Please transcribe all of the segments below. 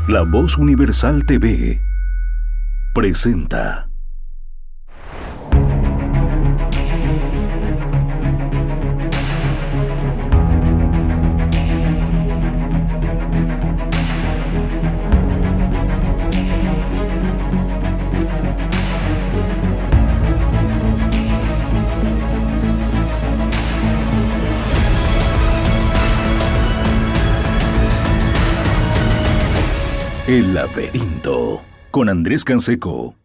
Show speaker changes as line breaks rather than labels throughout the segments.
La Voz Universal TV presenta El Laberinto con Andrés Canseco.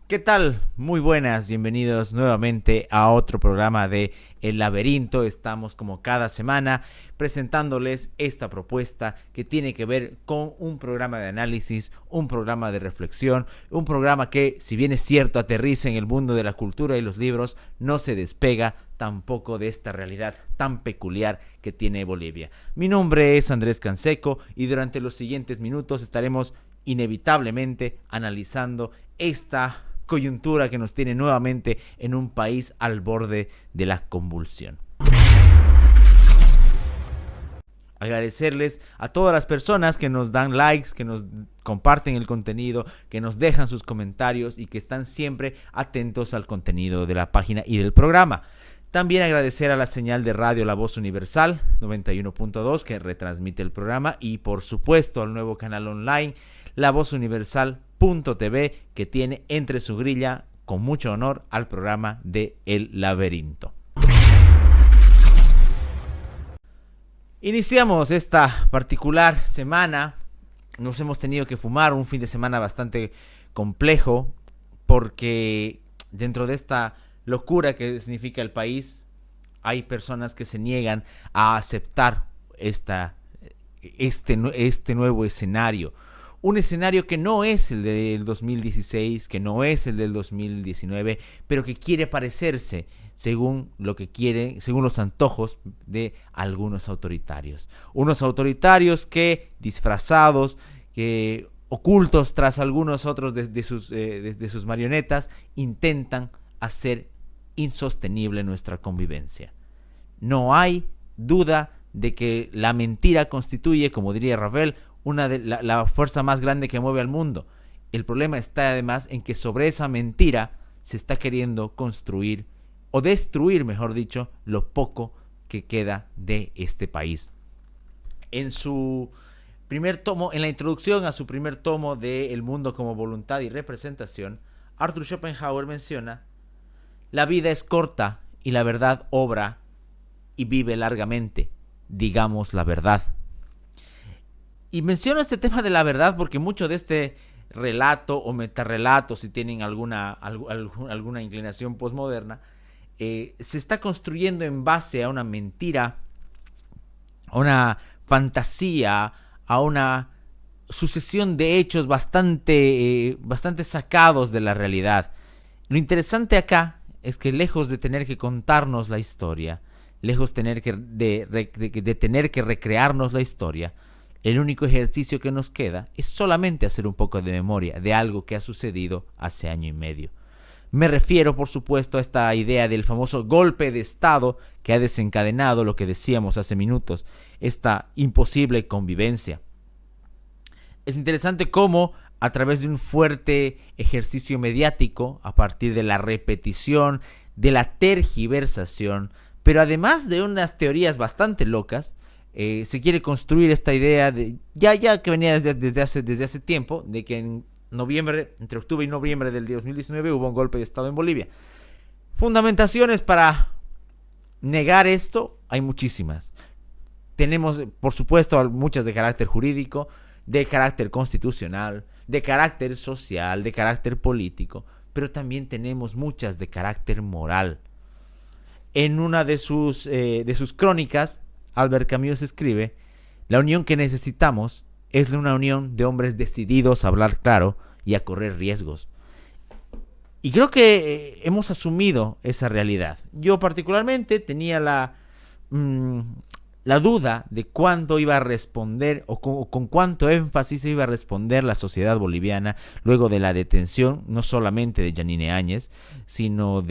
¿Qué tal? Muy buenas, bienvenidos nuevamente a otro programa de El Laberinto. Estamos como cada semana presentándoles esta propuesta que tiene que ver con un programa de análisis, un programa de reflexión, un programa que, si bien es cierto, aterriza en el mundo de la cultura y los libros, no se despega tampoco de esta realidad tan peculiar que tiene Bolivia. Mi nombre es Andrés Canseco y durante los siguientes minutos estaremos inevitablemente analizando esta coyuntura que nos tiene nuevamente en un país al borde de la convulsión. Agradecerles a todas las personas que nos dan likes, que nos comparten el contenido, que nos dejan sus comentarios y que están siempre atentos al contenido de la página y del programa. También agradecer a la señal de radio La Voz Universal 91.2 que retransmite el programa y por supuesto al nuevo canal online La Voz Universal.tv que tiene entre su grilla con mucho honor al programa de El Laberinto. Iniciamos esta particular semana. Nos hemos tenido que fumar un fin de semana bastante complejo porque dentro de esta locura que significa el país, hay personas que se niegan a aceptar este nuevo escenario. Un escenario que no es el del 2016, que no es el del 2019, pero que quiere parecerse según lo que quieren, según los antojos de algunos autoritarios. Unos autoritarios que, disfrazados, que ocultos tras algunos otros de sus marionetas, intentan hacer insostenible nuestra convivencia. No hay duda de que la mentira constituye, como diría Ravel, la fuerza más grande que mueve al mundo. El problema está además en que sobre esa mentira se está queriendo construir o destruir, mejor dicho, lo poco que queda de este país. En su primer tomo, en la introducción a su primer tomo de El mundo como voluntad y representación, Arthur Schopenhauer menciona: la vida es corta y la verdad obra y vive largamente. Digamos la verdad. Y menciono este tema de la verdad porque mucho de este relato o metarrelato, si tienen alguna inclinación posmoderna, se está construyendo en base a una mentira, a una fantasía, a una sucesión de hechos bastante sacados de la realidad. Lo interesante acá es que lejos de tener que contarnos la historia, lejos de tener que recrearnos la historia, el único ejercicio que nos queda es solamente hacer un poco de memoria de algo que ha sucedido hace año y medio. Me refiero, por supuesto, a esta idea del famoso golpe de Estado que ha desencadenado lo que decíamos hace minutos, esta imposible convivencia. Es interesante cómo, a través de un fuerte ejercicio mediático, a partir de la repetición, de la tergiversación, pero además de unas teorías bastante locas, se quiere construir esta idea de ya que venía desde hace tiempo, de que entre octubre y noviembre del 2019 hubo un golpe de Estado en Bolivia. Fundamentaciones para negar esto hay muchísimas. Tenemos, por supuesto, muchas de carácter jurídico, de carácter constitucional, de carácter social, de carácter político, pero también tenemos muchas de carácter moral. En una de sus crónicas, Albert Camus escribe: la unión que necesitamos es una unión de hombres decididos a hablar claro y a correr riesgos. Y creo que hemos asumido esa realidad. Yo particularmente tenía la duda de cuándo iba a responder o con cuánto énfasis iba a responder la sociedad boliviana luego de la detención no solamente de Yanine Áñez, sino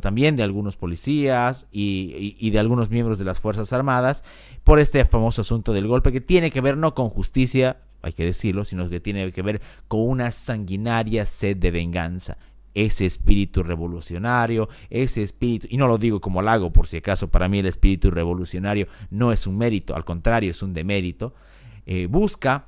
también de algunos policías y de algunos miembros de las Fuerzas Armadas por este famoso asunto del golpe, que tiene que ver no con justicia, hay que decirlo, sino que tiene que ver con una sanguinaria sed de venganza. Ese espíritu revolucionario, ese espíritu, y no lo digo como halago por si acaso, para mí el espíritu revolucionario no es un mérito, al contrario es un demérito, busca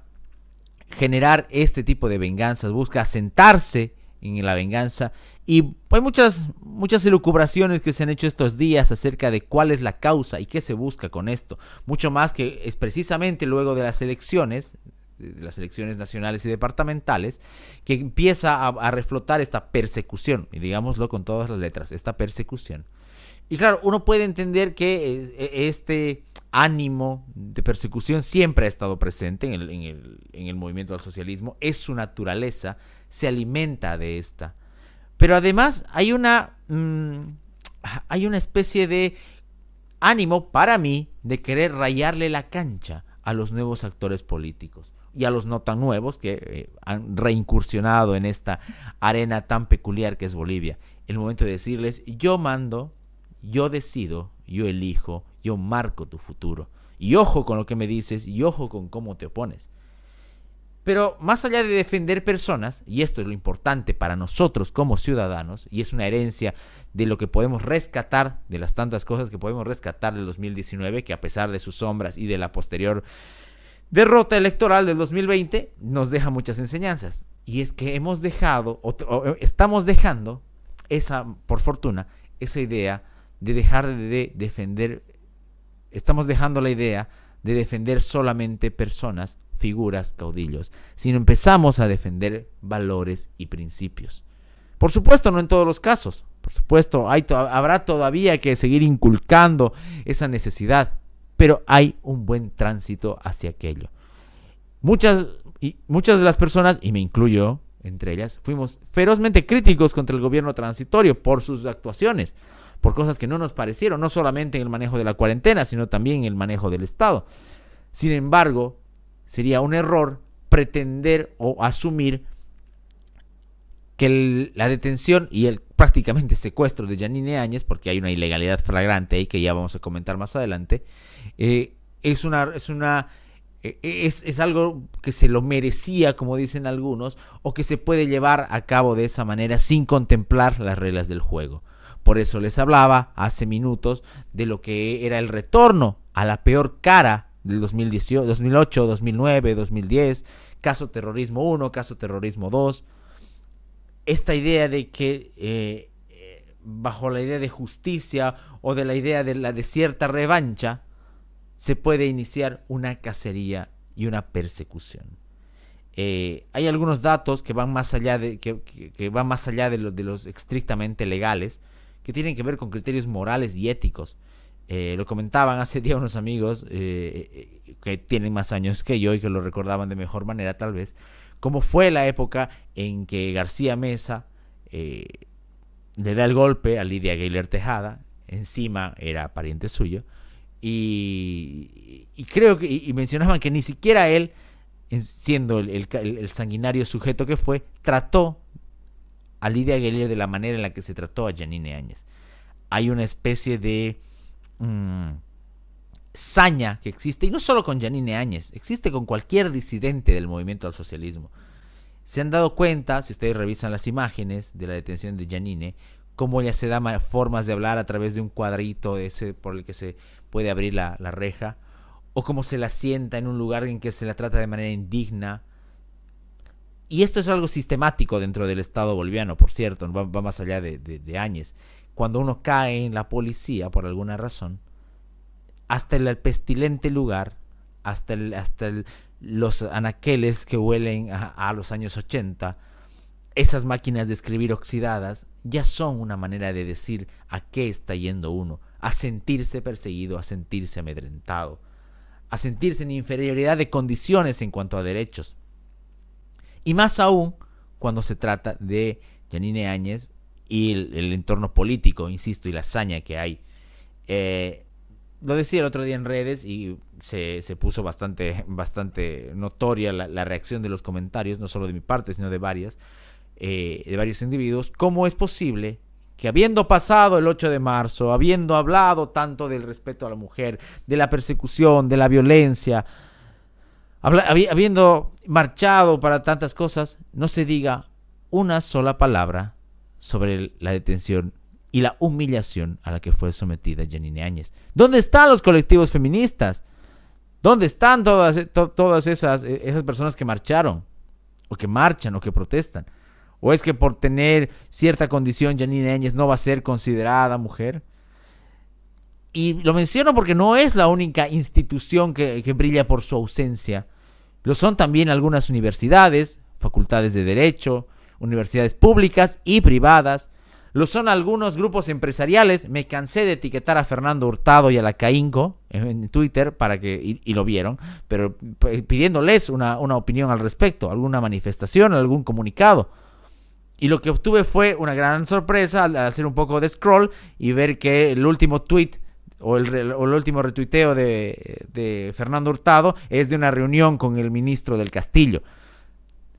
generar este tipo de venganzas, busca asentarse en la venganza, y hay muchas elucubraciones que se han hecho estos días acerca de cuál es la causa y qué se busca con esto, mucho más que es precisamente luego de las elecciones nacionales y departamentales, que empieza a reflotar esta persecución, y digámoslo con todas las letras, esta persecución. Y claro, uno puede entender que este ánimo de persecución siempre ha estado presente en el movimiento del socialismo, es su naturaleza, se alimenta de esta. Pero además hay una especie de ánimo, para mí, de querer rayarle la cancha a los nuevos actores políticos y a los no tan nuevos que han reincursionado en esta arena tan peculiar que es Bolivia. El momento de decirles: yo mando, yo decido, yo elijo, yo marco tu futuro. Y ojo con lo que me dices, y ojo con cómo te opones. Pero más allá de defender personas, y esto es lo importante para nosotros como ciudadanos, y es una herencia de lo que podemos rescatar, de las tantas cosas que podemos rescatar del 2019, que a pesar de sus sombras y de la posterior derrota electoral del 2020, nos deja muchas enseñanzas. Y es que hemos dejado, o estamos dejando, por fortuna, esa idea de dejar de defender, estamos dejando la idea de defender solamente personas, figuras, caudillos, sino empezamos a defender valores y principios. Por supuesto, no en todos los casos. Por supuesto, habrá todavía que seguir inculcando esa necesidad, pero hay un buen tránsito hacia aquello. Muchas de las personas, y me incluyo entre ellas, fuimos ferozmente críticos contra el gobierno transitorio por sus actuaciones, por cosas que no nos parecieron, no solamente en el manejo de la cuarentena, sino también en el manejo del Estado. Sin embargo, sería un error pretender o asumir que la detención y el prácticamente secuestro de Yanine Áñez, porque hay una ilegalidad flagrante ahí que ya vamos a comentar más adelante, es algo que se lo merecía, como dicen algunos, o que se puede llevar a cabo de esa manera sin contemplar las reglas del juego. Por eso les hablaba hace minutos de lo que era el retorno a la peor cara del 2018, 2008, 2009, 2010, caso terrorismo 1, caso terrorismo 2. Esta idea de que bajo la idea de justicia o de la idea de cierta revancha se puede iniciar una cacería y una persecución. Hay algunos datos que van más allá de los estrictamente legales, que tienen que ver con criterios morales y éticos. Lo comentaban hace día unos amigos que tienen más años que yo y que lo recordaban de mejor manera tal vez, cómo fue la época en que García Meza le da el golpe a Lidia Aguilar Tejada, encima era pariente suyo, y creo que y mencionaban que ni siquiera él, siendo el sanguinario sujeto que fue, trató a Lidia Aguilar de la manera en la que se trató a Yanine Áñez. Hay una especie de saña que existe, y no solo con Yanine Áñez, existe con cualquier disidente del movimiento al socialismo. Se han dado cuenta, si ustedes revisan las imágenes de la detención de Yanine, cómo ella se da formas de hablar a través de un cuadrito ese por el que se puede abrir la reja, o cómo se la sienta en un lugar en que se la trata de manera indigna. Y esto es algo sistemático dentro del Estado boliviano, por cierto, va más allá de Áñez. Cuando uno cae en la policía por alguna razón, hasta el pestilente lugar, hasta los anaqueles que huelen a los años 80, esas máquinas de escribir oxidadas, ya son una manera de decir a qué está yendo uno, a sentirse perseguido, a sentirse amedrentado, a sentirse en inferioridad de condiciones en cuanto a derechos. Y más aún cuando se trata de Yanine Áñez y el entorno político, insisto, y la hazaña que hay. lo decía el otro día en redes y se puso bastante notoria la reacción de los comentarios, no solo de mi parte, sino de varios individuos. ¿Cómo es posible que habiendo pasado el 8 de marzo, habiendo hablado tanto del respeto a la mujer, de la persecución, de la violencia, habiendo marchado para tantas cosas, no se diga una sola palabra sobre la detención y la humillación a la que fue sometida Yanine Áñez? ¿Dónde están los colectivos feministas? ¿Dónde están todas esas personas que marcharon, o que marchan, o que protestan? ¿O es que por tener cierta condición Yanine Áñez no va a ser considerada mujer? Y lo menciono porque no es la única institución que brilla por su ausencia. Lo son también algunas universidades, facultades de derecho, universidades públicas y privadas. Lo son algunos grupos empresariales. Me cansé de etiquetar a Fernando Hurtado y a la CAINCO en Twitter y lo vieron, pero pidiéndoles una opinión al respecto, alguna manifestación, algún comunicado. Y lo que obtuve fue una gran sorpresa al hacer un poco de scroll y ver que el último tweet o el último retuiteo de Fernando Hurtado es de una reunión con el ministro del Castillo.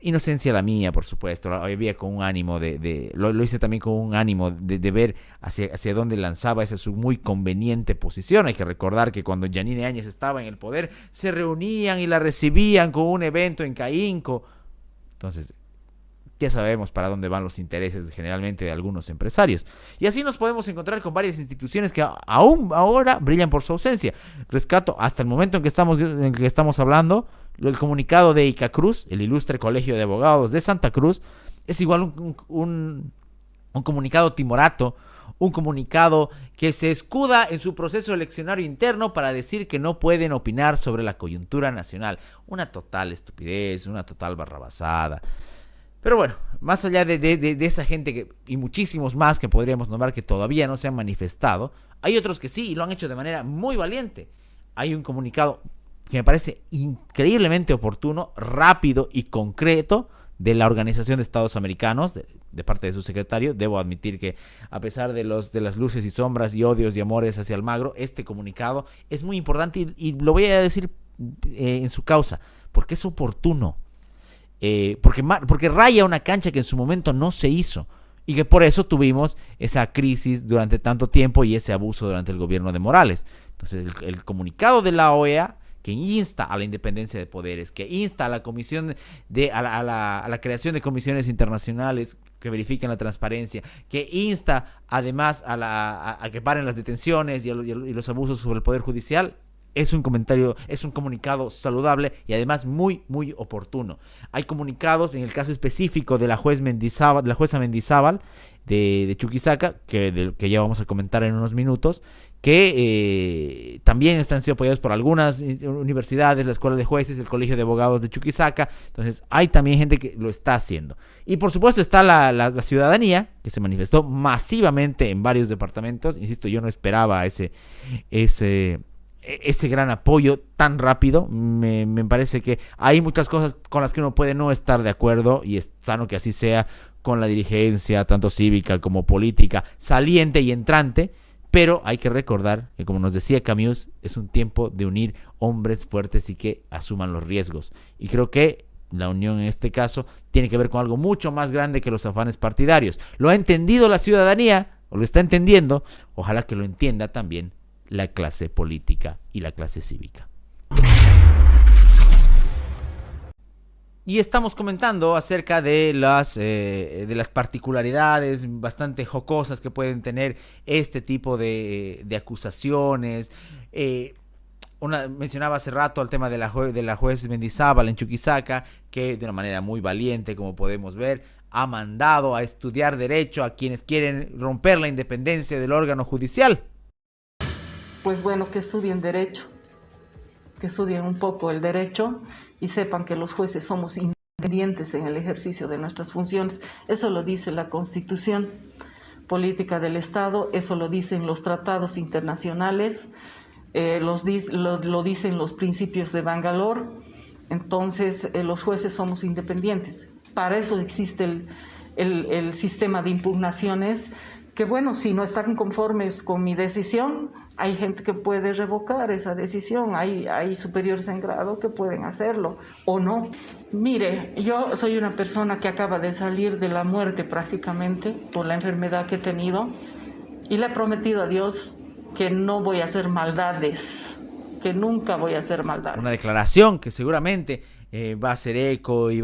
Inocencia la mía, por supuesto. Lo había con un ánimo lo hice también con un ánimo de ver hacia dónde lanzaba esa su muy conveniente posición. Hay que recordar que cuando Yanine Áñez estaba en el poder, se reunían y la recibían con un evento en CAINCO. Entonces, ya sabemos para dónde van los intereses generalmente de algunos empresarios. Y así nos podemos encontrar con varias instituciones que aún ahora brillan por su ausencia. Rescato hasta el momento en que estamos hablando el comunicado de ICACRUZ, el Ilustre Colegio de Abogados de Santa Cruz. Es igual un comunicado timorato, un comunicado que se escuda en su proceso eleccionario interno para decir que no pueden opinar sobre la coyuntura nacional. Una total estupidez, una total barrabasada. Pero bueno, más allá de esa gente y muchísimos más que podríamos nombrar que todavía no se han manifestado, hay otros que sí y lo han hecho de manera muy valiente. Hay un comunicado que me parece increíblemente oportuno, rápido y concreto de la Organización de Estados Americanos, de parte de su secretario. Debo admitir que a pesar de las luces y sombras y odios y amores hacia Almagro, este comunicado es muy importante y lo voy a decir en su causa, porque es oportuno. Porque raya una cancha que en su momento no se hizo y que por eso tuvimos esa crisis durante tanto tiempo y ese abuso durante el gobierno de Morales. Entonces el comunicado de la OEA, que insta a la independencia de poderes, que insta a la comisión a la creación de comisiones internacionales que verifiquen la transparencia, que insta además a que paren las detenciones y los abusos sobre el poder judicial, es un comunicado saludable y además muy, muy oportuno. Hay comunicados en el caso específico de la jueza Mendizábal de Chuquisaca, que ya vamos a comentar en unos minutos, que también están siendo apoyados por algunas universidades, la Escuela de Jueces, el Colegio de Abogados de Chuquisaca. Entonces hay también gente que lo está haciendo. Y por supuesto está la ciudadanía, que se manifestó masivamente en varios departamentos. Insisto, yo no esperaba ese gran apoyo tan rápido. Me parece que hay muchas cosas con las que uno puede no estar de acuerdo, y es sano que así sea con la dirigencia, tanto cívica como política, saliente y entrante, pero hay que recordar que, como nos decía Camus, es un tiempo de unir hombres fuertes y que asuman los riesgos. Y creo que la unión en este caso tiene que ver con algo mucho más grande que los afanes partidarios. Lo ha entendido la ciudadanía, o lo está entendiendo. Ojalá que lo entienda también la clase política y la clase cívica. Y estamos comentando acerca de las particularidades bastante jocosas que pueden tener este tipo de acusaciones. Mencionaba hace rato el tema de la juez Mendizábal en Chuquisaca, que de una manera muy valiente, como podemos ver, ha mandado a estudiar derecho a quienes quieren romper la independencia del órgano judicial.
Pues bueno, que estudien derecho, que estudien un poco el derecho y sepan que los jueces somos independientes en el ejercicio de nuestras funciones. Eso lo dice la Constitución Política del Estado, eso lo dicen los tratados internacionales, lo dicen los principios de Bangalore. Entonces, los jueces somos independientes. Para eso existe el sistema de impugnaciones que bueno, si no están conformes con mi decisión, hay gente que puede revocar esa decisión, hay superiores en grado que pueden hacerlo o no. Mire, yo soy una persona que acaba de salir de la muerte prácticamente por la enfermedad que he tenido y le he prometido a Dios que no voy a hacer maldades, que nunca voy a hacer maldades.
Una declaración que seguramente va a hacer eco y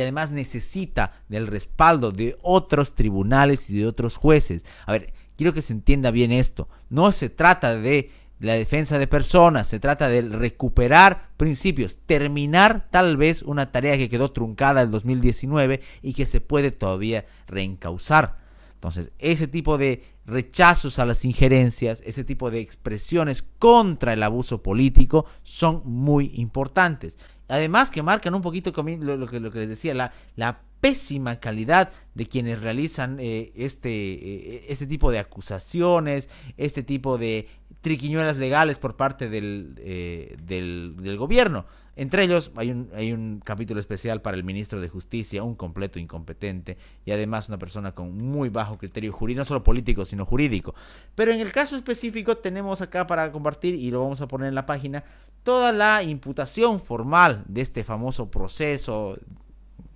además necesita del respaldo de otros tribunales y de otros jueces. A ver, quiero que se entienda bien esto. No se trata de la defensa de personas, se trata de recuperar principios, terminar tal vez una tarea que quedó truncada en el 2019 y que se puede todavía reencauzar. Entonces, ese tipo de rechazos a las injerencias, ese tipo de expresiones contra el abuso político son muy importantes. Además que marcan un poquito lo que les decía, la pésima calidad de quienes realizan este tipo de acusaciones, este tipo de triquiñuelas legales por parte del gobierno. Entre ellos hay un capítulo especial para el ministro de Justicia, un completo incompetente y además una persona con muy bajo criterio jurídico, no solo político, sino jurídico. Pero en el caso específico tenemos acá para compartir, y lo vamos a poner en la página, toda la imputación formal de este famoso proceso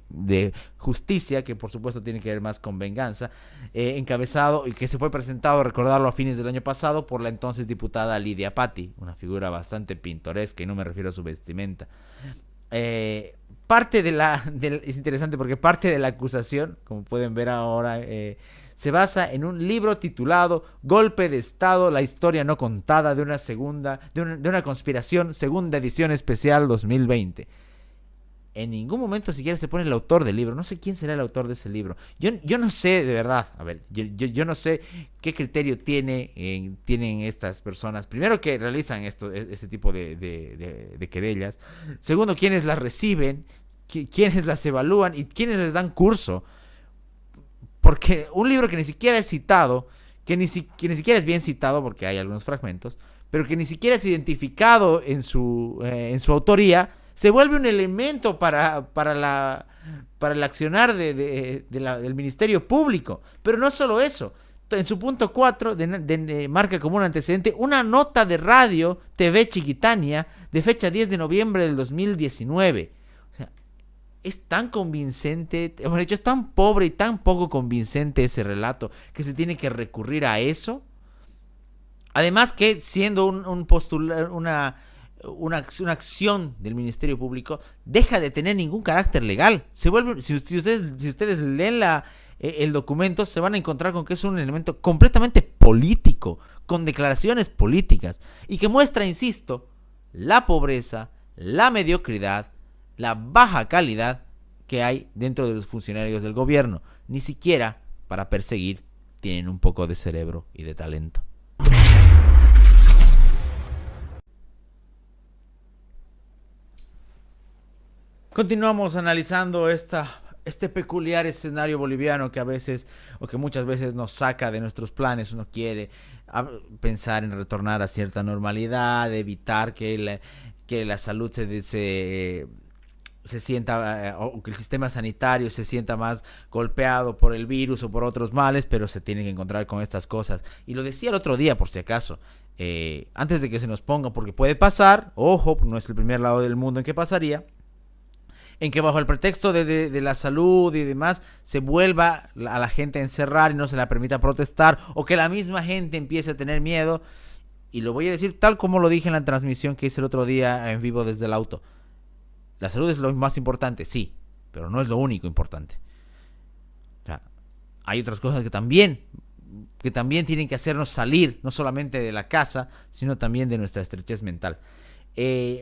de justicia, que por supuesto tiene que ver más con venganza, encabezado y que se fue presentado, recordarlo, a fines del año pasado por la entonces diputada Lidia Patti, una figura bastante pintoresca, y no me refiero a su vestimenta. Es interesante porque parte de la acusación, como pueden ver ahora, se basa en un libro titulado Golpe de Estado, la historia no contada de una conspiración, segunda edición especial 2020. En ningún momento siquiera se pone el autor del libro. No sé quién será el autor de ese libro. Yo no sé, de verdad. A ver, yo no sé qué criterio tienen estas personas. Primero, que realizan este tipo de querellas. Segundo, quiénes las reciben, quiénes las evalúan y quiénes les dan curso. Porque un libro que ni siquiera es citado, que ni siquiera es bien citado, porque hay algunos fragmentos, pero que ni siquiera es identificado en su autoría, se vuelve un elemento para el accionar del Ministerio Público. Pero no solo eso. En su punto 4 marca como un antecedente una nota de radio TV Chiquitania de fecha 10 de noviembre del 2019. O sea, es tan convincente, hemos dicho, es tan pobre y tan poco convincente ese relato que se tiene que recurrir a eso. Además que siendo una acción del Ministerio Público, deja de tener ningún carácter legal. Se vuelve, si ustedes leen el documento, se van a encontrar con que es un elemento completamente político, con declaraciones políticas, y que muestra, insisto, la pobreza, la mediocridad, la baja calidad que hay dentro de los funcionarios del gobierno. Ni siquiera para perseguir tienen un poco de cerebro y de talento. Continuamos analizando este peculiar escenario boliviano que muchas veces nos saca de nuestros planes. Uno quiere pensar en retornar a cierta normalidad, evitar que la salud se sienta, o que el sistema sanitario se sienta más golpeado por el virus o por otros males, pero se tiene que encontrar con estas cosas. Y lo decía el otro día, por si acaso, antes de que se nos ponga, porque puede pasar, ojo, no es el primer lado del mundo en que pasaría, en que bajo el pretexto de la salud y demás se vuelva a la gente a encerrar y no se la permita protestar, o que la misma gente empiece a tener miedo. Y lo voy a decir tal como lo dije en la transmisión que hice el otro día en vivo desde el auto. La salud es lo más importante, sí, pero no es lo único importante. O sea, hay otras cosas que también tienen que hacernos salir, no solamente de la casa, sino también de nuestra estrechez mental.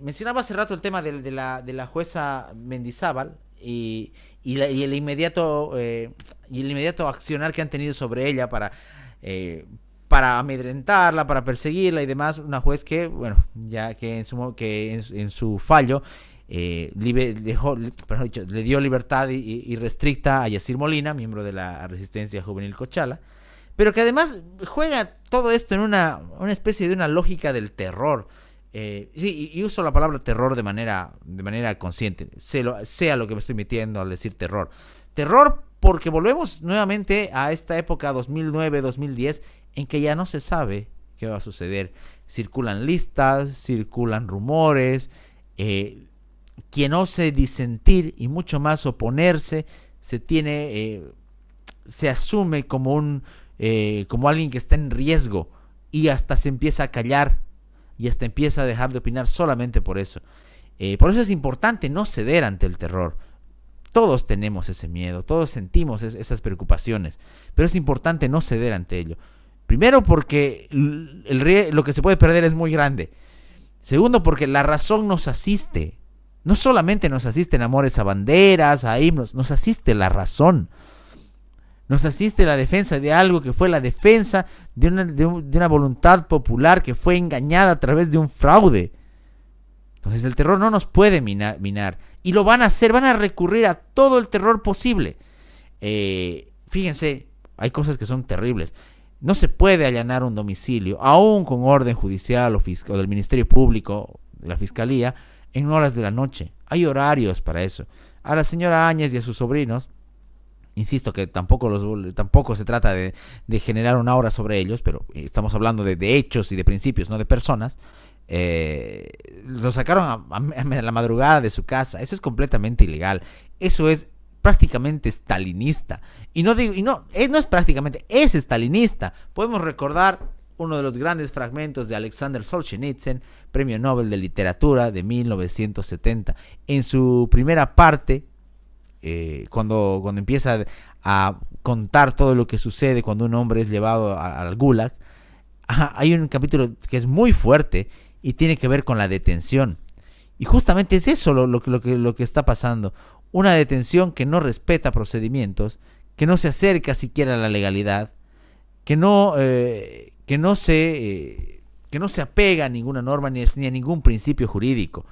Mencionaba hace rato el tema de la jueza Mendizábal y el inmediato accionar que han tenido sobre ella para amedrentarla, para perseguirla y demás. Una juez que, bueno, ya que en su fallo le dio libertad y restricta a Yacir Molina, miembro de la Resistencia Juvenil Cochala, pero que además juega todo esto en una especie de una lógica del terror. Sí, y uso la palabra terror de manera consciente, sea lo que me estoy metiendo al decir terror. Terror porque volvemos nuevamente a esta época 2009-2010 en que ya no se sabe qué va a suceder. Circulan listas, circulan rumores, quien ose disentir y mucho más oponerse se asume como como alguien que está en riesgo, y hasta se empieza a callar y hasta empieza a dejar de opinar solamente por eso. Por eso es importante no ceder ante el terror. Todos tenemos ese miedo, todos sentimos esas preocupaciones, pero es importante no ceder ante ello. Primero, porque lo que se puede perder es muy grande. Segundo, porque la razón nos asiste. No solamente nos asisten amores a banderas, a himnos, nos asiste la razón. Nos asiste la defensa de algo que fue la defensa de una voluntad popular que fue engañada a través de un fraude. Entonces el terror no nos puede minar. Y lo van a hacer, van a recurrir a todo el terror posible. Fíjense, hay cosas que son terribles. No se puede allanar un domicilio, aún con orden judicial o del Ministerio Público, de la Fiscalía, en horas de la noche. Hay horarios para eso. A la señora Áñez y a sus sobrinos, insisto que tampoco se trata de generar una aura sobre ellos, pero estamos hablando de hechos y de principios, no de personas. Lo sacaron a la madrugada de su casa. Eso es completamente ilegal. Eso es prácticamente stalinista. No es prácticamente, es stalinista. Podemos recordar uno de los grandes fragmentos de Alexander Solzhenitsyn, Premio Nobel de Literatura de 1970. En su primera parte, cuando empieza a contar todo lo que sucede cuando un hombre es llevado al Gulag, hay un capítulo que es muy fuerte y tiene que ver con la detención. Y justamente es eso lo que está pasando. Una detención que no respeta procedimientos, que no se acerca siquiera a la legalidad, que no se apega a ninguna norma ni a ningún principio jurídico.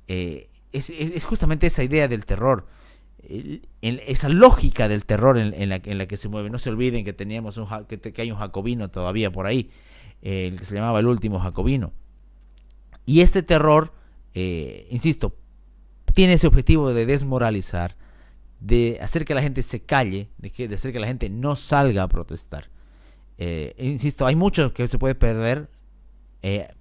Es justamente esa idea del terror, esa lógica del terror en la que se mueve. No se olviden que teníamos que hay un jacobino todavía por ahí, el que se llamaba el último jacobino. Y este terror, insisto, tiene ese objetivo de desmoralizar, de hacer que la gente se calle, de hacer que la gente no salga a protestar. Insisto, hay mucho que se puede perder,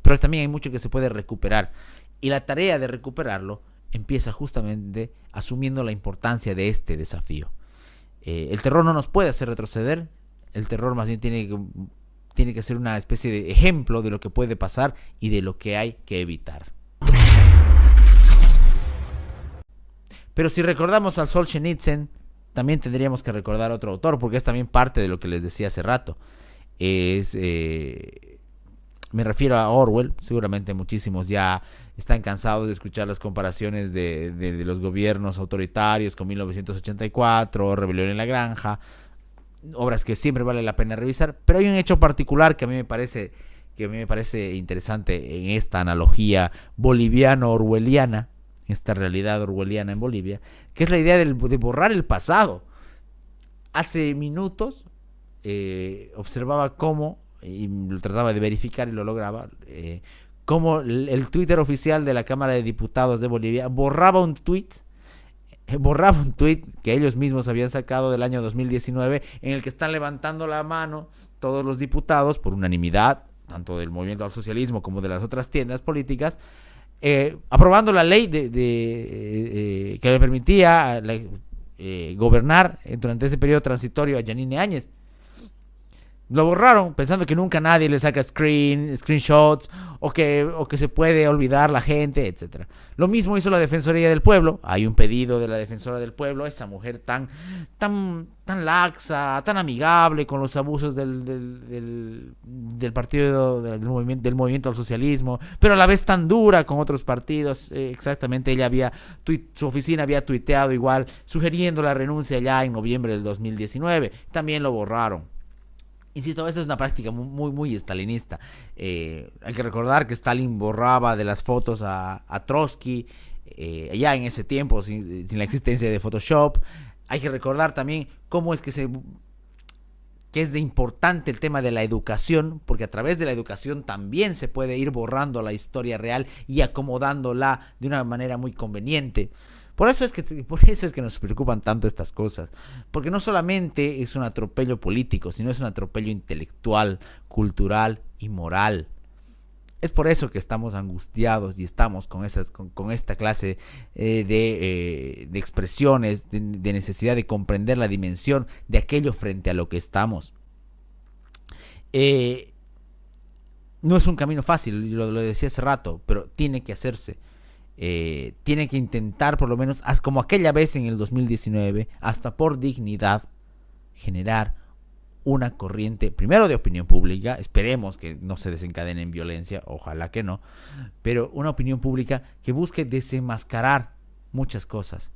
pero también hay mucho que se puede recuperar. Y la tarea de recuperarlo empieza justamente asumiendo la importancia de este desafío. El terror no nos puede hacer retroceder. El terror más bien tiene que ser una especie de ejemplo de lo que puede pasar y de lo que hay que evitar. Pero si recordamos al Solzhenitsyn, también tendríamos que recordar a otro autor, porque es también parte de lo que les decía hace rato. Me refiero a Orwell. Seguramente muchísimos ya están cansados de escuchar las comparaciones de los gobiernos autoritarios con 1984, Rebelión en la Granja, obras que siempre vale la pena revisar. Pero hay un hecho particular que a mí me parece interesante en esta analogía boliviano-orwelliana, esta realidad orwelliana en Bolivia, que es la idea de borrar el pasado. Hace minutos observaba cómo, y lo trataba de verificar y lo lograba, cómo el Twitter oficial de la Cámara de Diputados de Bolivia borraba un tweet que ellos mismos habían sacado del año 2019, en el que están levantando la mano todos los diputados por unanimidad, tanto del movimiento al socialismo como de las otras tiendas políticas, aprobando la ley que le permitía gobernar durante ese periodo transitorio a Yanine Áñez. Lo borraron pensando que nunca nadie le saca screenshots o que se puede olvidar la gente, etc. Lo mismo hizo la Defensoría del Pueblo. Hay un pedido de la Defensora del Pueblo, esa mujer tan laxa, tan amigable con los abusos del partido, del movimiento al socialismo, pero a la vez tan dura con otros partidos. Exactamente, su oficina había tuiteado igual, sugiriendo la renuncia ya en noviembre del 2019. También lo borraron. Insisto, esta es una práctica muy, muy stalinista. Hay que recordar que Stalin borraba de las fotos a Trotsky, ya en ese tiempo, sin la existencia de Photoshop. Hay que recordar también cómo es que es de importante el tema de la educación, porque a través de la educación también se puede ir borrando la historia real y acomodándola de una manera muy conveniente. Por eso es que nos preocupan tanto estas cosas, porque no solamente es un atropello político, sino es un atropello intelectual, cultural y moral. Es por eso que estamos angustiados y estamos con esta clase de expresiones, de necesidad de comprender la dimensión de aquello frente a lo que estamos. No es un camino fácil, lo decía hace rato, pero tiene que hacerse. Tiene que intentar, por lo menos, como aquella vez en el 2019, hasta por dignidad, generar una corriente, primero de opinión pública, esperemos que no se desencadene en violencia, ojalá que no, pero una opinión pública que busque desenmascarar muchas cosas,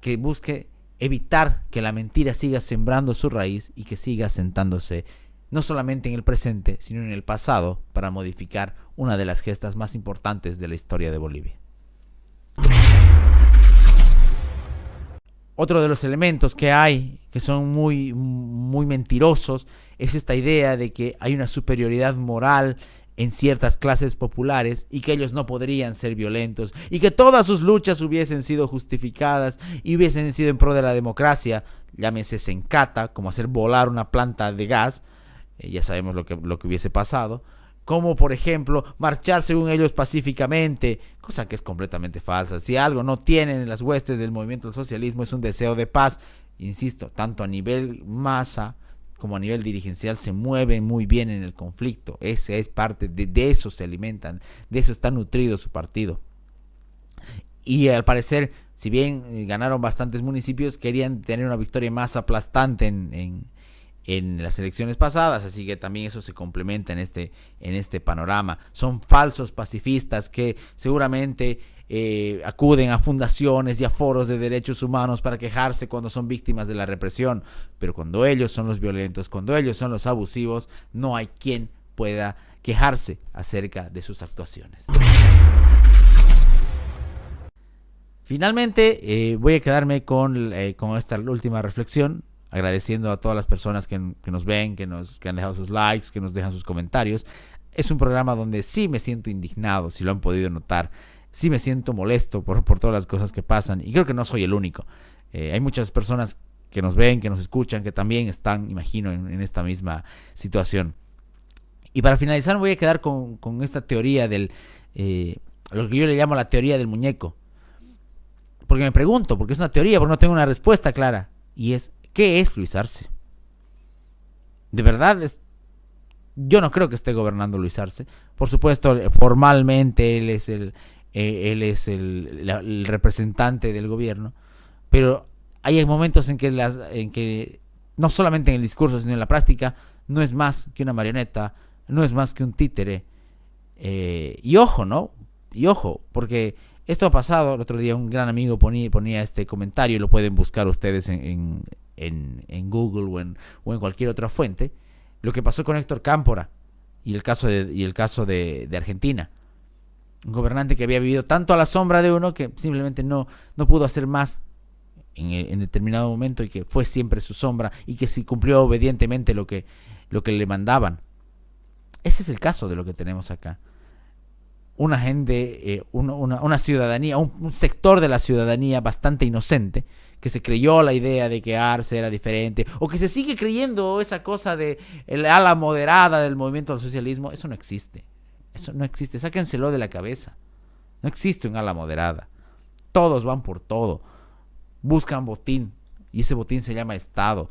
que busque evitar que la mentira siga sembrando su raíz y que siga asentándose no solamente en el presente, sino en el pasado, para modificar una de las gestas más importantes de la historia de Bolivia. Otro de los elementos que hay, que son muy mentirosos, es esta idea de que hay una superioridad moral en ciertas clases populares y que ellos no podrían ser violentos y que todas sus luchas hubiesen sido justificadas y hubiesen sido en pro de la democracia, llámese Sencata, como hacer volar una planta de gas, ya sabemos lo que hubiese pasado, como por ejemplo marchar según ellos pacíficamente, cosa que es completamente falsa. Si algo no tienen las huestes del movimiento del socialismo es un deseo de paz, insisto, tanto a nivel masa como a nivel dirigencial se mueven muy bien en el conflicto. Esa es parte de eso se alimentan, de eso está nutrido su partido. Y al parecer, si bien ganaron bastantes municipios, querían tener una victoria más aplastante en las elecciones pasadas, así que también eso se complementa en este panorama. Son falsos pacifistas que seguramente acuden a fundaciones y a foros de derechos humanos para quejarse cuando son víctimas de la represión, pero cuando ellos son los violentos, cuando ellos son los abusivos, no hay quien pueda quejarse acerca de sus actuaciones. Finalmente voy a quedarme con esta última reflexión, agradeciendo a todas las personas que nos ven, que han dejado sus likes, que nos dejan sus comentarios. Es un programa donde sí me siento indignado, si lo han podido notar. Sí me siento molesto por todas las cosas que pasan. Y creo que no soy el único. Hay muchas personas que nos ven, que nos escuchan, que también están, imagino, en esta misma situación. Y para finalizar me voy a quedar con esta teoría lo que yo le llamo la teoría del muñeco. Porque me pregunto, porque es una teoría, porque no tengo una respuesta clara. Y es, ¿qué es Luis Arce? De verdad, yo no creo que esté gobernando Luis Arce. Por supuesto, formalmente él es el representante del gobierno. Pero hay momentos en que no solamente en el discurso, sino en la práctica, no es más que una marioneta, no es más que un títere. Y ojo, ¿no? Y ojo, porque esto ha pasado. El otro día un gran amigo ponía este comentario, y lo pueden buscar ustedes en Google o en cualquier otra fuente, lo que pasó con Héctor Cámpora y el caso de Argentina. Un gobernante que había vivido tanto a la sombra de uno que simplemente no pudo hacer más en determinado momento, y que fue siempre su sombra, y que sí cumplió obedientemente lo que le mandaban. Ese es el caso de lo que tenemos acá. Una gente, una ciudadanía, un sector de la ciudadanía bastante inocente, que se creyó la idea de que Arce era diferente, o que se sigue creyendo esa cosa de el ala moderada del movimiento del socialismo. Eso no existe. Eso no existe. Sáquenselo de la cabeza. No existe un ala moderada. Todos van por todo. Buscan botín, y ese botín se llama Estado.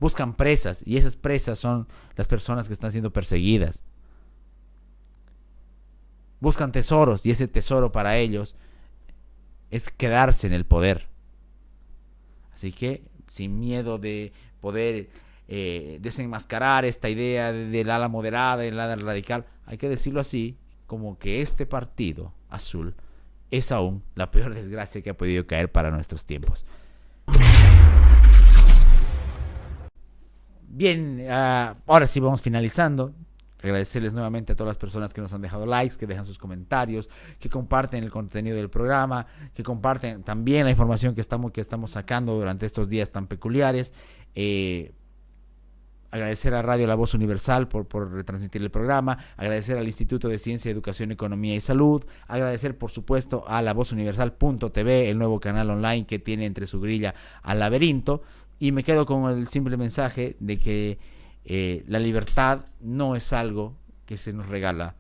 Buscan presas, y esas presas son las personas que están siendo perseguidas. Buscan tesoros, y ese tesoro para ellos es quedarse en el poder. Así que, sin miedo de poder desenmascarar esta idea del ala moderada y el ala radical, hay que decirlo así, como que este partido azul es aún la peor desgracia que ha podido caer para nuestros tiempos. Bien, ahora sí vamos finalizando. Agradecerles nuevamente a todas las personas que nos han dejado likes, que dejan sus comentarios, que comparten el contenido del programa, que comparten también la información que estamos sacando durante estos días tan peculiares. agradecer a Radio La Voz Universal por retransmitir el programa, agradecer al Instituto de Ciencia, Educación, Economía y Salud, agradecer por supuesto a lavozuniversal.tv, el nuevo canal online que tiene entre su grilla al laberinto, y me quedo con el simple mensaje de que la libertad no es algo que se nos regala.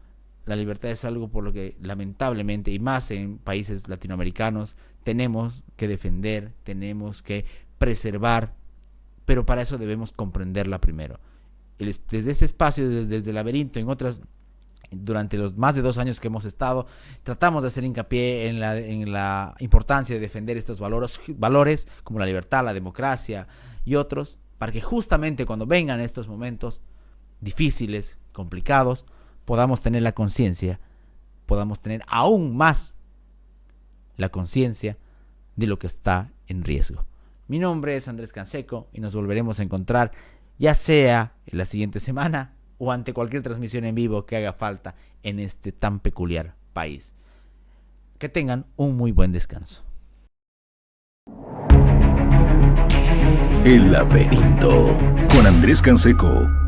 La libertad es algo por lo que lamentablemente, y más en países latinoamericanos, tenemos que defender, tenemos que preservar, pero para eso debemos comprenderla primero. Desde ese espacio, desde el laberinto, durante los más de 2 años que hemos estado, tratamos de hacer hincapié en la importancia de defender estos valores como la libertad, la democracia y otros, para que justamente cuando vengan estos momentos difíciles, complicados, podamos tener la conciencia, podamos tener aún más la conciencia de lo que está en riesgo. Mi nombre es Andrés Canseco y nos volveremos a encontrar ya sea en la siguiente semana o ante cualquier transmisión en vivo que haga falta en este tan peculiar país. Que tengan un muy buen descanso.
El laberinto con Andrés Canseco.